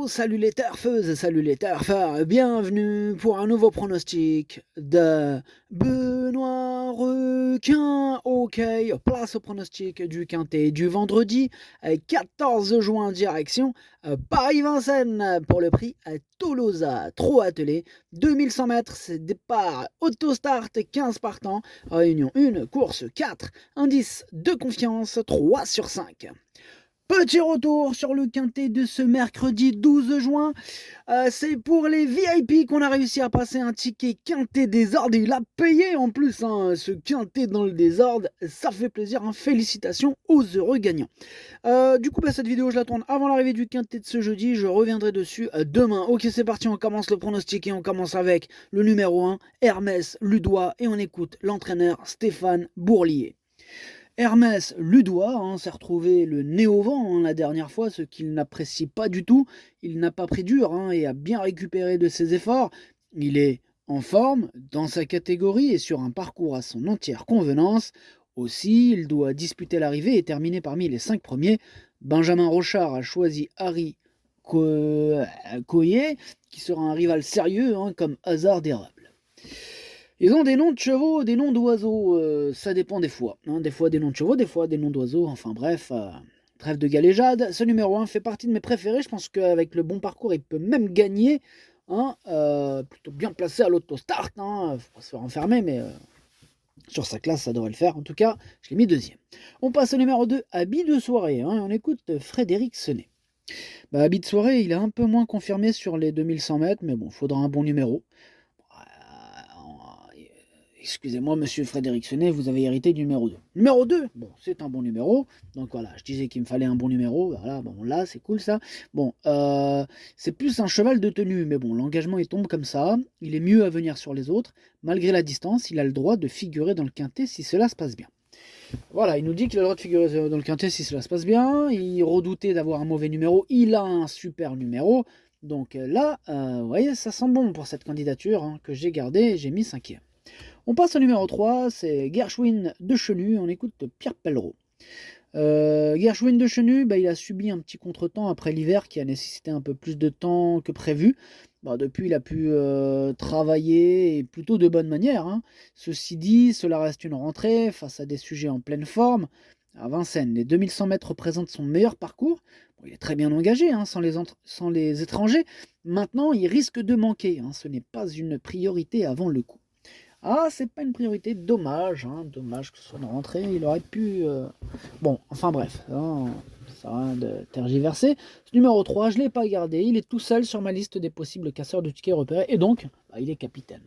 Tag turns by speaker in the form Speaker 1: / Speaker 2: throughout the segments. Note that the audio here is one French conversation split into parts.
Speaker 1: salut les turfeuses, salut les turfeurs, bienvenue pour un nouveau pronostic de Benoît Requin. Ok, place au pronostic du quintet du vendredi 14 juin direction Paris-Vincennes pour le prix à Tolosa, trop attelé, 2100 mètres, c'est départ, autostart, 15 partants, réunion 1, course 4, indice de confiance 3 sur 5. Petit retour sur le quintet de ce mercredi 12 juin. C'est pour les VIP qu'on a réussi à passer un ticket quintet désordre. Il a payé en plus ce quintet dans le désordre. Ça fait plaisir. Félicitations aux heureux gagnants. Du coup, cette vidéo, je la tourne avant l'arrivée du quintet de ce jeudi. Je reviendrai dessus demain. Ok, c'est parti. On commence le pronostic et on commence avec le numéro 1, Hermès Ludois. Et on écoute l'entraîneur Stéphane Bourlier. Hermès Ludois s'est retrouvé le nez au vent la dernière fois, ce qu'il n'apprécie pas du tout. Il n'a pas pris dur et a bien récupéré de ses efforts. Il est en forme, dans sa catégorie et sur un parcours à son entière convenance. Aussi, il doit disputer l'arrivée et terminer parmi les 5 premiers. Benjamin Rochard a choisi Harry Coyer, qui sera un rival sérieux comme hasard d'érable. Ils ont des noms de chevaux, des noms d'oiseaux, ça dépend des fois. Des fois des noms de chevaux, des fois des noms d'oiseaux, enfin bref, trêve de galéjade. Ce numéro 1 fait partie de mes préférés, je pense qu'avec le bon parcours, il peut même gagner. Plutôt bien placé à l'autostart, faut pas se faire enfermer, mais sur sa classe, ça devrait le faire. En tout cas, je l'ai mis deuxième. On passe au numéro 2, habit de soirée, on écoute Frédéric Senet. Habit de soirée, il est un peu moins confirmé sur les 2100 mètres, mais bon, il faudra un bon numéro. Excusez-moi, monsieur Frédéric Senet, vous avez hérité du numéro 2. Numéro 2, bon, c'est un bon numéro. Donc voilà, je disais qu'il me fallait un bon numéro. Voilà, bon, là, c'est cool ça. Bon, c'est plus un cheval de tenue, mais bon, l'engagement, il tombe comme ça. Il est mieux à venir sur les autres. Malgré la distance, il a le droit de figurer dans le quintet si cela se passe bien. Voilà, il nous dit qu'il a le droit de figurer dans le quintet si cela se passe bien. Il redoutait d'avoir un mauvais numéro. Il a un super numéro. Donc là, vous voyez, ça sent bon pour cette candidature que j'ai gardée et j'ai mis 5e. On passe au numéro 3, c'est Gershwin de Chenu, on écoute Pierre Pellereau. Gershwin de Chenu, il a subi un petit contretemps après l'hiver qui a nécessité un peu plus de temps que prévu. Depuis, il a pu travailler et plutôt de bonne manière. Ceci dit, cela reste une rentrée face à des sujets en pleine forme. À Vincennes, les 2100 mètres représentent son meilleur parcours. Il est très bien engagé sans les étrangers. Maintenant, il risque de manquer. Ce n'est pas une priorité avant le coup. Ah, c'est pas une priorité, dommage, dommage que ce soit une rentrée, il aurait pu... Bon, enfin bref, ça a rien de tergiverser. Ce numéro 3, je ne l'ai pas gardé, il est tout seul sur ma liste des possibles casseurs de tickets repérés, et donc, il est capitaine.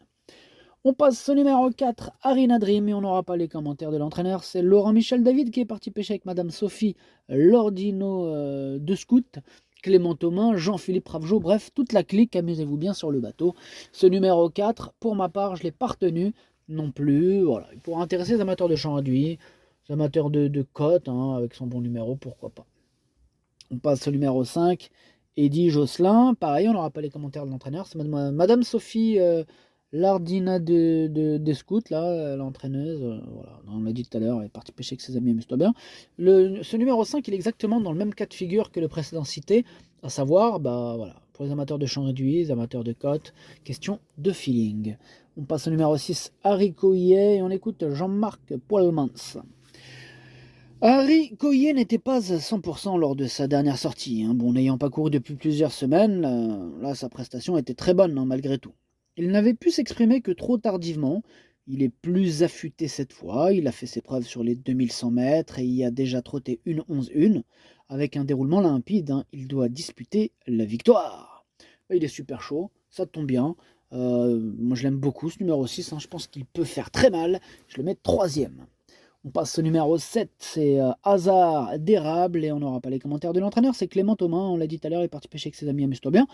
Speaker 1: On passe au numéro 4, Arina Dream, et on n'aura pas les commentaires de l'entraîneur, c'est Laurent-Michel David qui est parti pêcher avec Madame Sophie Lordino de Scout. Clément Thomas, Jean-Philippe Ravgeot, bref, toute la clique, amusez-vous bien sur le bateau. Ce numéro 4, pour ma part, je ne l'ai pas retenu non plus. Voilà. Pour intéresser les amateurs de champ réduit, les amateurs de cote, avec son bon numéro, pourquoi pas. On passe au numéro 5, Eddy Josselin. Pareil, on n'aura pas les commentaires de l'entraîneur. C'est Madame Sophie Lardina des scouts, là, l'entraîneuse. Voilà. On l'a dit tout à l'heure, elle est partie pêcher avec ses amis, amuse-toi bien. Ce numéro 5, il est exactement dans le même cas de figure que le précédent cité, à savoir, voilà, pour les amateurs de champ réduit, les amateurs de cote, question de feeling. On passe au numéro 6, Harry Coyer, et on écoute Jean-Marc Poilmans. Harry Coyer n'était pas à 100% lors de sa dernière sortie. N'ayant pas couru depuis plusieurs semaines, là, sa prestation était très bonne malgré tout. Il n'avait pu s'exprimer que trop tardivement. Il est plus affûté cette fois. Il a fait ses preuves sur les 2100 mètres et y a déjà trotté une 11-1. Avec un déroulement limpide, il doit disputer la victoire. Il est super chaud, ça tombe bien. Moi, je l'aime beaucoup, ce numéro 6. Je pense qu'il peut faire très mal. Je le mets 3e. On passe au numéro 7, c'est Hasard d'érable, et on n'aura pas les commentaires de l'entraîneur, c'est Clément Thomas, on l'a dit tout à l'heure, il est parti pêcher avec ses amis, amuse-toi bien.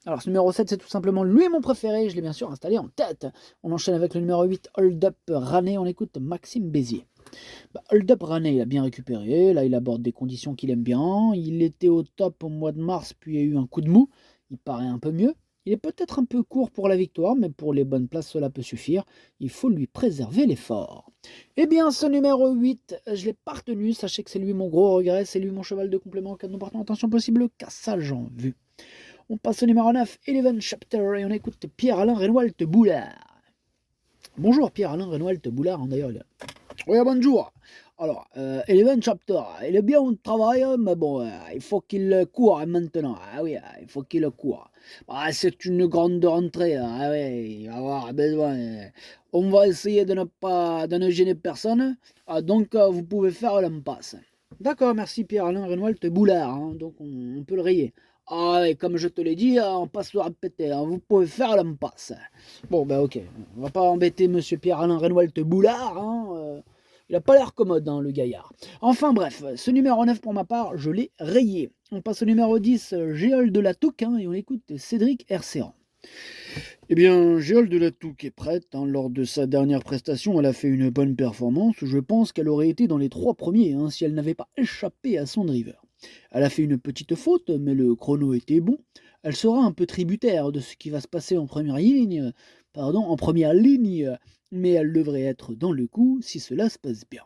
Speaker 1: Alors ce numéro 7, c'est tout simplement lui mon préféré, je l'ai bien sûr installé en tête. On enchaîne avec le numéro 8, Hold Up Rané, on écoute Maxime Bézier. Hold Up Rané, il a bien récupéré, là il aborde des conditions qu'il aime bien, il était au top au mois de mars, puis il y a eu un coup de mou, il paraît un peu mieux. Il est peut-être un peu court pour la victoire, mais pour les bonnes places, cela peut suffire. Il faut lui préserver l'effort. Eh bien, ce numéro 8, je ne l'ai pas retenu. Sachez que c'est lui mon gros regret. C'est lui mon cheval de complément en cas de non-partant. Attention possible, cassage en vue. On passe au numéro 9, Eleven Chapter, et on écoute Pierre-Alain Renoult Boulard. Bonjour Pierre-Alain Renoult Boulard, hein, d'ailleurs. Oui, bonjour. Alors, Eleven Chapter, il est bien au travail, mais bon, il faut qu'il court maintenant. Ah oui, il faut qu'il court. Ah, c'est une grande rentrée. Ah oui, il va avoir besoin. On va essayer de ne gêner personne. Ah, donc, vous pouvez faire l'impasse. D'accord, merci Pierre-Alain Renoult Boulard. Hein, donc, on peut le rayer. Ah oui, comme je te l'ai dit, on passe le répéter. Hein, vous pouvez faire l'impasse. Bon, ben ok. On va pas embêter monsieur Pierre-Alain Renoult Boulard. Hein, il a pas l'air commode, hein, le gaillard. Enfin bref, ce numéro 9 pour ma part, je l'ai rayé. On passe au numéro 10, Géol de la Touque, hein, et on écoute Cédric Hercéran. Eh bien, Géol de la Touque est prête. Hein. Lors de sa dernière prestation, elle a fait une bonne performance. Je pense qu'elle aurait été dans les 3 premiers hein, si elle n'avait pas échappé à son driver. Elle a fait une petite faute, mais le chrono était bon. Elle sera un peu tributaire de ce qui va se passer en première ligne, mais elle devrait être dans le coup si cela se passe bien.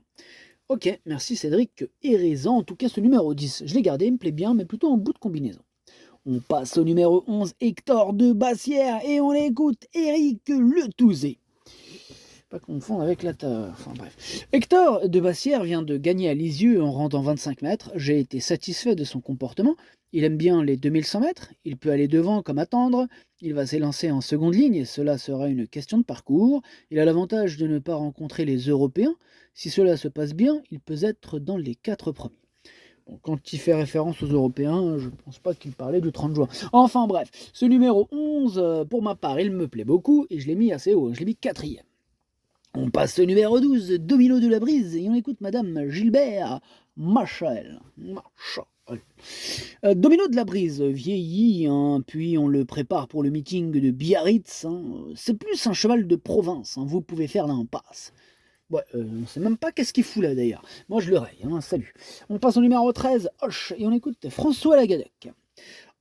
Speaker 1: Ok, merci Cédric Hérezan. En tout cas, ce numéro 10, je l'ai gardé, il me plaît bien, mais plutôt en bout de combinaison. On passe au numéro 11, Hector de Bassière, et on écoute Eric Le Touzé. Pas confondre avec la enfin bref. Hector de Bassière vient de gagner à Lisieux en rendant 25 mètres. J'ai été satisfait de son comportement. Il aime bien les 2100 mètres. Il peut aller devant comme attendre. Il va s'élancer en seconde ligne et cela sera une question de parcours. Il a l'avantage de ne pas rencontrer les Européens. Si cela se passe bien, il peut être dans les 4 premiers. Bon, quand il fait référence aux Européens, je ne pense pas qu'il parlait du 30 juin. Enfin bref, ce numéro 11, pour ma part, il me plaît beaucoup et je l'ai mis assez haut. Je l'ai mis 4e. On passe au numéro 12, Domino de la Brise, et on écoute Madame Gilbert Machel. Domino de la Brise vieillit, hein, puis on le prépare pour le meeting de Biarritz. Hein. C'est plus un cheval de province, hein, vous pouvez faire l'impasse. Ouais, on sait même pas qu'est-ce qu'il fout là d'ailleurs. Moi je le raye, hein, salut. On passe au numéro 13, Hoche, et on écoute François Lagadec.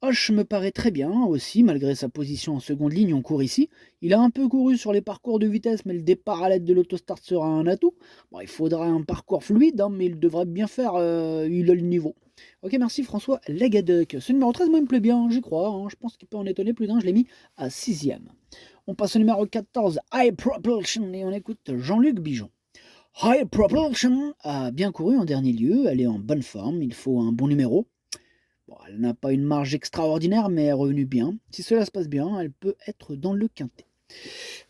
Speaker 1: Hoche me paraît très bien aussi, malgré sa position en seconde ligne, on court ici. Il a un peu couru sur les parcours de vitesse, mais le départ à l'aide de l'autostart sera un atout. Bon, il faudra un parcours fluide, hein, mais il devrait bien faire, il a le niveau. Ok, merci François Lagadec. Ce numéro 13, moi, il me plaît bien, j'y crois. Hein, je pense qu'il peut en étonner plus d'un, je l'ai mis à 6e. On passe au numéro 14, High Propulsion, et on écoute Jean-Luc Bijon. High Propulsion a bien couru en dernier lieu, elle est en bonne forme, il faut un bon numéro. Bon, elle n'a pas une marge extraordinaire, mais elle est revenue bien. Si cela se passe bien, elle peut être dans le quintet.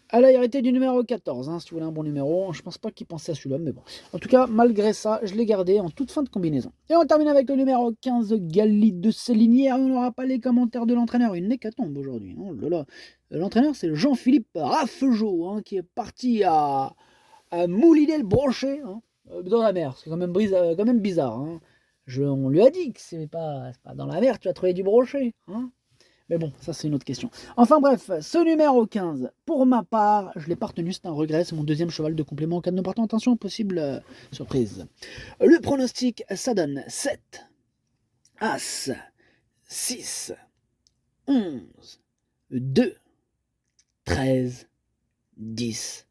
Speaker 1: Elle a hérité du numéro 14, hein, si vous voulez un bon numéro. Je pense pas qu'il pensait à celui-là, mais bon. En tout cas, malgré ça, je l'ai gardé en toute fin de combinaison. Et on termine avec le numéro 15, Gali de Célinière. On n'aura pas les commentaires de l'entraîneur. Une hécatombe aujourd'hui. Oh là là. L'entraîneur, c'est Jean-Philippe Raffegeau, hein, qui est parti à Mouliner-le-Brochet, hein, dans la mer. C'est quand même bizarre. Hein. On lui a dit que c'est pas dans la mer que tu vas trouver du brochet. Hein. Mais bon, ça c'est une autre question. Enfin bref, ce numéro 15, pour ma part, je l'ai pas retenu, c'est un regret, c'est mon deuxième cheval de complément en cas de non partant. Attention, possible surprise. Le pronostic, ça donne 7, As, 6, 11, 2, 13, 10,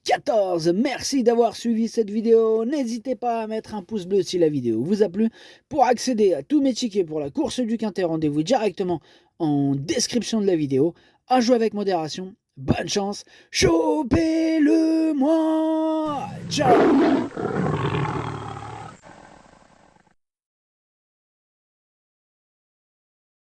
Speaker 1: 14. Merci d'avoir suivi cette vidéo. N'hésitez pas à mettre un pouce bleu si la vidéo vous a plu. Pour accéder à tous mes tickets pour la course du Quintet, rendez-vous directement en description de la vidéo. À jouer avec modération. Bonne chance. Chopez-le moi. Ciao.